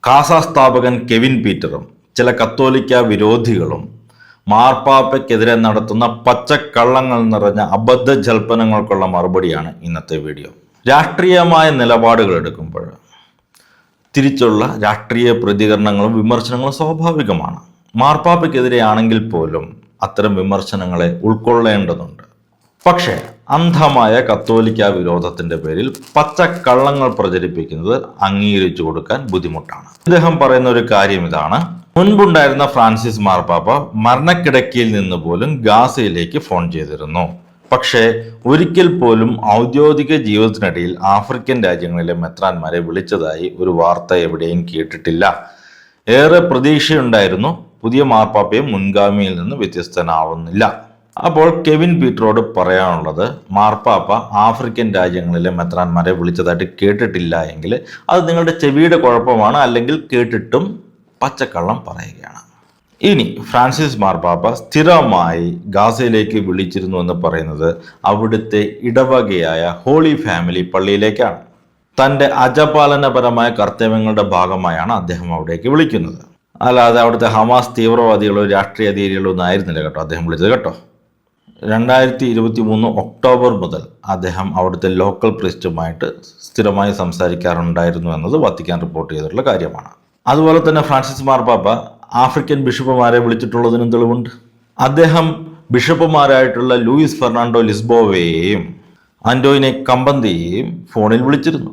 കാസ സ്ഥാപകൻ കെവിൻ പീറ്ററും ചില കത്തോലിക്ക വിരോധികളും മാർപ്പാപ്പയ്ക്കെതിരെ നടത്തുന്ന പച്ചക്കള്ളങ്ങൾ നിറഞ്ഞ അബദ്ധ ജൽപ്പനങ്ങൾക്കുള്ള മറുപടിയാണ് ഇന്നത്തെ വീഡിയോ. രാഷ്ട്രീയമായ നിലപാടുകൾ എടുക്കുമ്പോൾ തിരിച്ചുള്ള രാഷ്ട്രീയ പ്രതികരണങ്ങളും വിമർശനങ്ങളും സ്വാഭാവികമാണ്. മാർപ്പാപ്പയ്ക്കെതിരെയാണെങ്കിൽ പോലും അത്തരം വിമർശനങ്ങളെ ഉൾക്കൊള്ളേണ്ടതുണ്ട്. പക്ഷേ അന്ധമായ കത്തോലിക്ക വിരോധത്തിന്റെ പേരിൽ പച്ചക്കള്ളങ്ങൾ പ്രചരിപ്പിക്കുന്നത് അംഗീകരിച്ചു കൊടുക്കാൻ ബുദ്ധിമുട്ടാണ്. ഇദ്ദേഹം പറയുന്ന ഒരു കാര്യം ഇതാണ്: മുൻപുണ്ടായിരുന്ന ഫ്രാൻസിസ് മാർപ്പാപ്പ മരണക്കിടക്കയിൽ നിന്ന് പോലും ഗാസയിലേക്ക് ഫോൺ ചെയ്തിരുന്നു. പക്ഷേ ഒരിക്കൽ പോലും ഔദ്യോഗിക ജീവിതത്തിനിടയിൽ ആഫ്രിക്കൻ രാജ്യങ്ങളിലെ മെത്രാന്മാരെ വിളിച്ചതായി ഒരു വാർത്ത എവിടെയും കേട്ടിട്ടില്ല. ഏറെ പ്രതീക്ഷയുണ്ടായിരുന്നു പുതിയ മാർപ്പാപ്പയും മുൻഗാമിയിൽ നിന്ന് വ്യത്യസ്തനാവുന്നില്ല. അപ്പോൾ കെവിൻ പീറ്ററോട് പറയാനുള്ളത്, മാർപ്പാപ്പ ആഫ്രിക്കൻ രാജ്യങ്ങളിലെ മെത്രാന്മാരെ വിളിച്ചതായിട്ട് കേട്ടിട്ടില്ല എങ്കിൽ അത് നിങ്ങളുടെ ചെവിയുടെ കുഴപ്പമാണ്, അല്ലെങ്കിൽ കേട്ടിട്ടും പച്ചക്കള്ളം പറയുകയാണ്. ഇനി ഫ്രാൻസിസ് മാർപ്പാപ്പ സ്ഥിരമായി ഗാസയിലേക്ക് വിളിച്ചിരുന്നു എന്ന് പറയുന്നത് അവിടുത്തെ ഇടവകയായ ഹോളി ഫാമിലി പള്ളിയിലേക്കാണ്. തൻ്റെ അജപാലനപരമായ കർത്തവ്യങ്ങളുടെ ഭാഗമായാണ് അദ്ദേഹം അവിടേക്ക് വിളിക്കുന്നത്. അല്ലാതെ അവിടുത്തെ ഹമാസ് തീവ്രവാദികളോ രാഷ്ട്രീയ അധികാരികളോ ഒന്നും ആയിരുന്നില്ല കേട്ടോ അദ്ദേഹം വിളിച്ചത് കേട്ടോ. 2023 ഒക്ടോബർ മുതൽ അദ്ദേഹം അവിടുത്തെ ലോക്കൽ പ്രീസ്റ്റുമായിട്ട് സ്ഥിരമായി സംസാരിക്കാറുണ്ടായിരുന്നു എന്നത് വത്തിക്കാൻ റിപ്പോർട്ട് ചെയ്തിട്ടുള്ള കാര്യമാണ്. അതുപോലെ തന്നെ ഫ്രാൻസിസ് മാർപ്പാപ്പ ആഫ്രിക്കൻ ബിഷപ്പുമാരെ വിളിച്ചിട്ടുള്ളതിനും തെളിവുണ്ട്. അദ്ദേഹം ബിഷപ്പുമാരായിട്ടുള്ള ലൂയിസ് ഫെർണാണ്ടോ ലിസ്ബോവയെയും ആന്റോയിനെ കമ്പന്തിയെയും ഫോണിൽ വിളിച്ചിരുന്നു.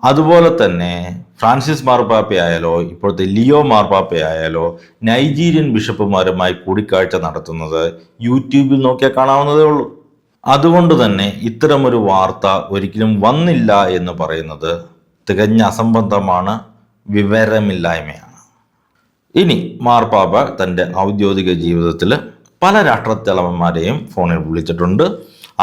അതുപോലെ തന്നെ ഫ്രാൻസിസ് മാർപ്പാപ്പയായാലോ ഇപ്പോഴത്തെ ലിയോ മാർപ്പാപ്പയായാലോ നൈജീരിയൻ ബിഷപ്പുമാരുമായി കൂടിക്കാഴ്ച നടത്തുന്നത് യൂട്യൂബിൽ നോക്കിയാൽ കാണാവുന്നതേ ഉള്ളൂ. അതുകൊണ്ട് തന്നെ ഇത്തരമൊരു വാർത്ത ഒരിക്കലും വന്നില്ല എന്ന് പറയുന്നത് തികഞ്ഞ അസംബന്ധമാണ്, വിവരമില്ലായ്മയാണ്. ഇനി മാർപ്പാപ്പ തൻ്റെ ഔദ്യോഗിക ജീവിതത്തിൽ പല രാഷ്ട്രത്തലവന്മാരെയും ഫോണിൽ വിളിച്ചിട്ടുണ്ട്.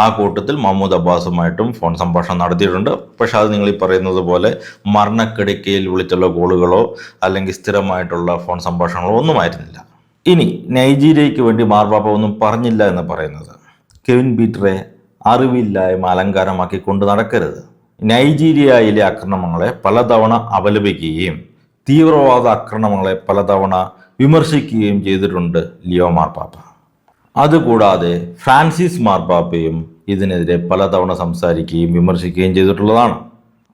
ആ കൂട്ടത്തിൽ മഹ്മൂദ് അബ്ബാസുമായിട്ടും ഫോൺ സംഭാഷണം നടത്തിയിട്ടുണ്ട്. പക്ഷെ അത് നിങ്ങൾ ഈ പറയുന്നത് പോലെ മരണക്കിടക്കയിൽ വിളിച്ചുള്ള കോളുകളോ അല്ലെങ്കിൽ സ്ഥിരമായിട്ടുള്ള ഫോൺ സംഭാഷണങ്ങളോ ഒന്നും ആയിരുന്നില്ല. ഇനി നൈജീരിയയ്ക്ക് വേണ്ടി മാർപ്പാപ്പ ഒന്നും പറഞ്ഞില്ല എന്ന് പറയുന്നത് കെവിൻ പീറ്ററെ അറിവില്ലായ്മ അലങ്കാരമാക്കി കൊണ്ട് നടക്കരുത്. നൈജീരിയയിലെ ആക്രമണങ്ങളെ പലതവണ അപലപിക്കുകയും തീവ്രവാദ ആക്രമണങ്ങളെ പലതവണ വിമർശിക്കുകയും ചെയ്തിട്ടുണ്ട് ലിയോ മാർപ്പാപ്പ. അതുകൂടാതെ ഫ്രാൻസിസ് മാർപ്പാപ്പയും ഇതിനെതിരെ പലതവണ സംസാരിക്കുകയും വിമർശിക്കുകയും ചെയ്തിട്ടുള്ളതാണ്.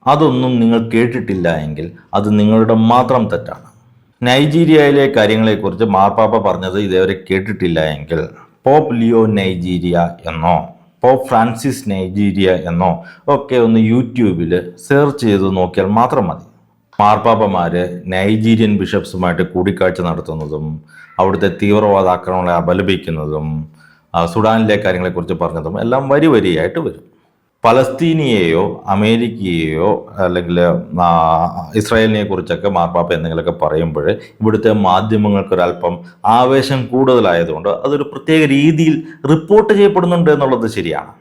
അതൊന്നും നിങ്ങൾ കേട്ടിട്ടില്ല എങ്കിൽ അത് നിങ്ങളുടെ മാത്രം തെറ്റാണ്. നൈജീരിയയിലെ കാര്യങ്ങളെക്കുറിച്ച് മാർപ്പാപ്പ പറഞ്ഞത് ഇതേവരെ കേട്ടിട്ടില്ല എങ്കിൽ പോപ്പ് ലിയോ നൈജീരിയ എന്നോ പോപ്പ് ഫ്രാൻസിസ് നൈജീരിയ എന്നോ ഒക്കെ ഒന്ന് യൂട്യൂബിൽ സെർച്ച് ചെയ്ത് നോക്കിയാൽ മാത്രം മതി. മാർപ്പാപ്പമാര് നൈജീരിയൻ ബിഷപ്സുമായിട്ട് കൂടിക്കാഴ്ച നടത്തുന്നതും അവിടുത്തെ തീവ്രവാദ ആക്രമണങ്ങളെ അപലപിക്കുന്നതും സുഡാനിലെ കാര്യങ്ങളെക്കുറിച്ച് പറഞ്ഞതും എല്ലാം വരിയായിട്ട് വരും. പലസ്തീനിയെയോ അമേരിക്കയെയോ അല്ലെങ്കിൽ ഇസ്രായേലിനെ കുറിച്ചൊക്കെ മാർപ്പാപ്പ എന്തെങ്കിലുമൊക്കെ പറയുമ്പോൾ ഇവിടുത്തെ മാധ്യമങ്ങൾക്കൊരല്പം ആവേശം കൂടുതലായതുകൊണ്ട് അതൊരു പ്രത്യേക രീതിയിൽ റിപ്പോർട്ട് ചെയ്യപ്പെടുന്നുണ്ട് എന്നുള്ളത് ശരിയാണ്.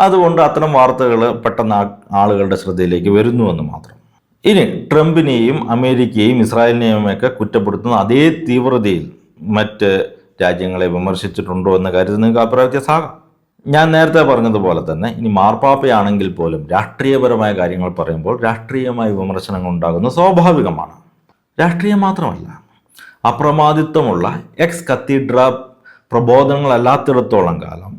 അതുകൊണ്ട് അത്തരം വാർത്തകൾ പെട്ടെന്ന് ആളുകളുടെ ശ്രദ്ധയിലേക്ക് വരുന്നുവെന്ന് മാത്രം. ഇനി ട്രംപിനെയും അമേരിക്കയെയും ഇസ്രായേലിനെയും ഒക്കെ കുറ്റപ്പെടുത്തുന്ന അതേ തീവ്രതയിൽ മറ്റ് രാജ്യങ്ങളെ വിമർശിച്ചിട്ടുണ്ടോ എന്ന കാര്യത്തിൽ നിങ്ങൾക്ക് അഭിപ്രായ വ്യത്യാസമാകാം. ഞാൻ നേരത്തെ പറഞ്ഞതുപോലെ തന്നെ ഇനി മാർപ്പാപ്പയാണെങ്കിൽ പോലും രാഷ്ട്രീയപരമായ കാര്യങ്ങൾ പറയുമ്പോൾ രാഷ്ട്രീയമായ വിമർശനങ്ങൾ ഉണ്ടാകുന്നത് സ്വാഭാവികമാണ്. രാഷ്ട്രീയം മാത്രമല്ല, അപ്രമാദിത്വമുള്ള എക്സ് കത്തീഡ്ര പ്രബോധനങ്ങളല്ലാത്തിടത്തോളം കാലം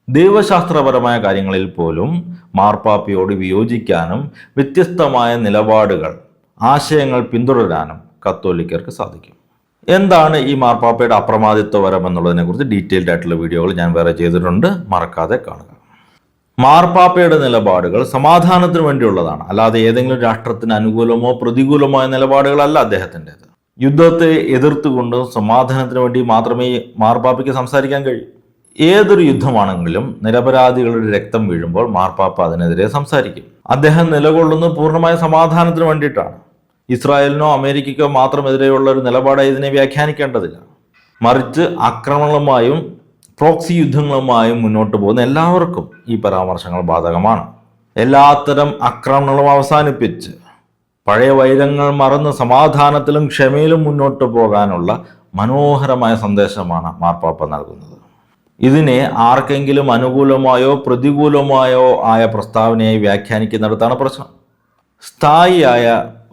ദൈവശാസ്ത്രപരമായ കാര്യങ്ങളിൽ പോലും മാർപ്പാപ്പയോട് വിയോജിക്കാനും വ്യത്യസ്തമായ നിലപാടുകൾ, ആശയങ്ങൾ പിന്തുടരാനും കത്തോലിക്കർക്ക് സാധിക്കും. എന്താണ് ഈ മാർപ്പാപ്പയുടെ അപ്രമാദിത്വപരം എന്നുള്ളതിനെ കുറിച്ച് ഡീറ്റെയിൽഡ് ആയിട്ടുള്ള വീഡിയോകൾ ഞാൻ വേറെ ചെയ്തിട്ടുണ്ട്, മറക്കാതെ കാണുക. മാർപ്പാപ്പയുടെ നിലപാടുകൾ സമാധാനത്തിന് വേണ്ടിയുള്ളതാണ്, അല്ലാതെ ഏതെങ്കിലും രാഷ്ട്രത്തിന് അനുകൂലമോ പ്രതികൂലമോ ആയ നിലപാടുകളല്ല അദ്ദേഹത്തിൻ്റെത്. യുദ്ധത്തെ എതിർത്തുകൊണ്ട് സമാധാനത്തിന് വേണ്ടി മാത്രമേ മാർപ്പാപ്പയ്ക്ക് സംസാരിക്കാൻ കഴിയൂ. ഏതൊരു യുദ്ധമാണെങ്കിലും നിരപരാധികളുടെ രക്തം വീഴുമ്പോൾ മാർപ്പാപ്പ അതിനെതിരെ സംസാരിക്കും. അദ്ദേഹം നിലകൊള്ളുന്നത് പൂർണ്ണമായ സമാധാനത്തിന് വേണ്ടിയിട്ടാണ്. ഇസ്രായേലിനോ അമേരിക്കയ്ക്കോ മാത്രം എതിരെയുള്ള ഒരു നിലപാടായി ഇതിനെ വ്യാഖ്യാനിക്കേണ്ടതില്ല. മറിച്ച് ആക്രമണങ്ങളുമായും പ്രോക്സി യുദ്ധങ്ങളുമായും മുന്നോട്ട് പോകുന്ന എല്ലാവർക്കും ഈ പരാമർശങ്ങൾ ബാധകമാണ്. എല്ലാത്തരം ആക്രമണങ്ങളും അവസാനിപ്പിച്ച് പഴയ വൈരങ്ങൾ മറന്ന് സമാധാനത്തിലും ക്ഷമയിലും മുന്നോട്ട് പോകാനുള്ള മനോഹരമായ സന്ദേശമാണ് മാർപ്പാപ്പ നൽകുന്നത്. ഇതിനെ ആർക്കെങ്കിലും അനുകൂലമായോ പ്രതികൂലമായോ ആയ പ്രസ്താവനയായി വ്യാഖ്യാനിക്കുന്നിടത്താണ് പ്രശ്നം. സ്ഥായിയായ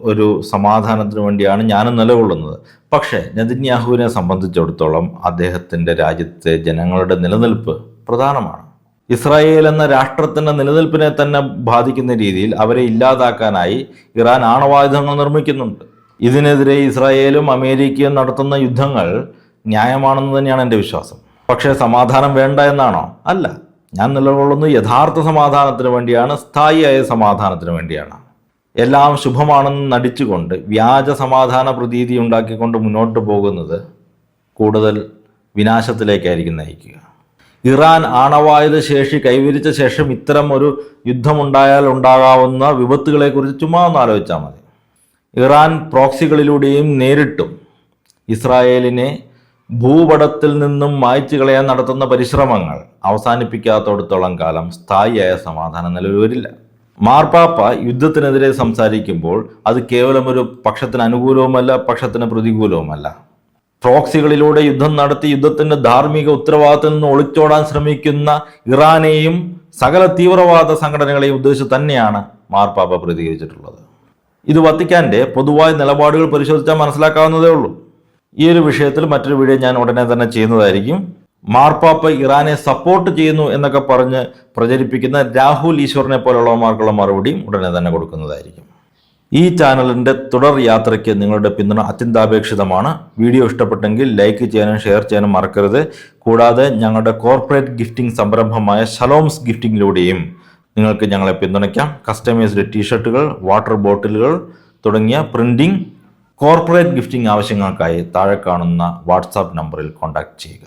ഒരു സമാധാനത്തിന് വേണ്ടിയാണ് ഞാനും നിലകൊള്ളുന്നത്. പക്ഷേ നെതന്യാഹുവിനെ സംബന്ധിച്ചിടത്തോളം അദ്ദേഹത്തിൻ്റെ രാജ്യത്തെ ജനങ്ങളുടെ നിലനിൽപ്പ് പ്രധാനമാണ്. ഇസ്രായേൽ എന്ന രാഷ്ട്രത്തിൻ്റെ നിലനിൽപ്പിനെ തന്നെ ബാധിക്കുന്ന രീതിയിൽ അവരെ ഇല്ലാതാക്കാനായി ഇറാൻ ആണവായുധങ്ങൾ നിർമ്മിക്കുന്നുണ്ട്. ഇതിനെതിരെ ഇസ്രായേലും അമേരിക്കയും നടത്തുന്ന യുദ്ധങ്ങൾ ന്യായമാണെന്ന് തന്നെയാണ് എൻ്റെ വിശ്വാസം. പക്ഷേ സമാധാനം വേണ്ട എന്നാണോ? അല്ല. ഞാൻ നിലകൊള്ളുന്നത് യഥാർത്ഥ സമാധാനത്തിന് വേണ്ടിയാണ്, സ്ഥായിയായ സമാധാനത്തിന് വേണ്ടിയാണ്. എല്ലാം ശുഭമാണെന്ന് നടിച്ചുകൊണ്ട് വ്യാജ സമാധാന പ്രതീതി ഉണ്ടാക്കിക്കൊണ്ട് മുന്നോട്ട് പോകുന്നത് കൂടുതൽ വിനാശത്തിലേക്കായിരിക്കും നയിക്കുക. ഇറാൻ ആണവായുധ ശേഷി കൈവരിച്ച ശേഷം ഇത്തരം ഒരു യുദ്ധമുണ്ടായാൽ ഉണ്ടാകാവുന്ന വിപത്തുകളെക്കുറിച്ച് ചുമ്മാ ഒന്ന് ആലോചിച്ചാൽ മതി. ഇറാൻ പ്രോക്സികളിലൂടെയും നേരിട്ടും ഇസ്രായേലിനെ ഭൂപടത്തിൽ നിന്നും മായ്ച്ചു കളയാൻ നടത്തുന്ന പരിശ്രമങ്ങൾ അവസാനിപ്പിക്കാത്തടത്തോളം കാലം സ്ഥായിയായ സമാധാനം നിലവിൽ വരില്ല. മാർപ്പാപ്പ യുദ്ധത്തിനെതിരെ സംസാരിക്കുമ്പോൾ അത് കേവലം ഒരു പക്ഷത്തിന് അനുകൂലവുമല്ല, പക്ഷത്തിന് പ്രതികൂലവുമല്ല. പ്രോക്സികളിലൂടെ യുദ്ധം നടത്തി യുദ്ധത്തിന്റെ ധാർമ്മിക ഉത്തരവാദിത്തത്തിൽ നിന്ന് ഒളിച്ചോടാൻ ശ്രമിക്കുന്ന ഇറാനെയും സകല തീവ്രവാദ സംഘടനകളെയും ഉദ്ദേശിച്ച് തന്നെയാണ് മാർപ്പാപ്പ പ്രതികരിച്ചിട്ടുള്ളത്. ഇത് വത്തിക്കാന്റെ പൊതുവായ നിലപാടുകൾ പരിശോധിച്ചാൽ മനസ്സിലാക്കാവുന്നതേ ഉള്ളൂ. ഈ ഒരു വിഷയത്തിൽ മറ്റൊരു വീഡിയോ ഞാൻ ഉടനെ തന്നെ ചെയ്യുന്നതായിരിക്കും. മാർപ്പാപ്പ ഇറാനെ സപ്പോർട്ട് ചെയ്യുന്നു എന്നൊക്കെ പറഞ്ഞ് പ്രചരിപ്പിക്കുന്ന രാഹുൽ ഈശ്വറിനെ പോലുള്ളവർക്കുള്ള മറുപടിയും ഉടനെ തന്നെ കൊടുക്കുന്നതായിരിക്കും. ഈ ചാനലിൻ്റെ തുടർ യാത്രയ്ക്ക് നിങ്ങളുടെ പിന്തുണ അത്യന്താപേക്ഷിതമാണ്. വീഡിയോ ഇഷ്ടപ്പെട്ടെങ്കിൽ ലൈക്ക് ചെയ്യാനും ഷെയർ ചെയ്യാനും മറക്കരുത്. കൂടാതെ ഞങ്ങളുടെ കോർപ്പറേറ്റ് ഗിഫ്റ്റിംഗ് സംരംഭമായ ഷലോംസ് ഗിഫ്റ്റിംഗിലൂടെയും നിങ്ങൾക്ക് ഞങ്ങളെ പിന്തുണയ്ക്കാം. കസ്റ്റമൈസ്ഡ് ടീഷർട്ടുകൾ, വാട്ടർ ബോട്ടിലുകൾ തുടങ്ങിയ പ്രിന്റിംഗ്, കോർപ്പറേറ്റ് ഗിഫ്റ്റിംഗ് ആവശ്യങ്ങൾക്കായി താഴെ കാണുന്ന വാട്സാപ്പ് നമ്പറിൽ കോൺടാക്ട് ചെയ്യുക.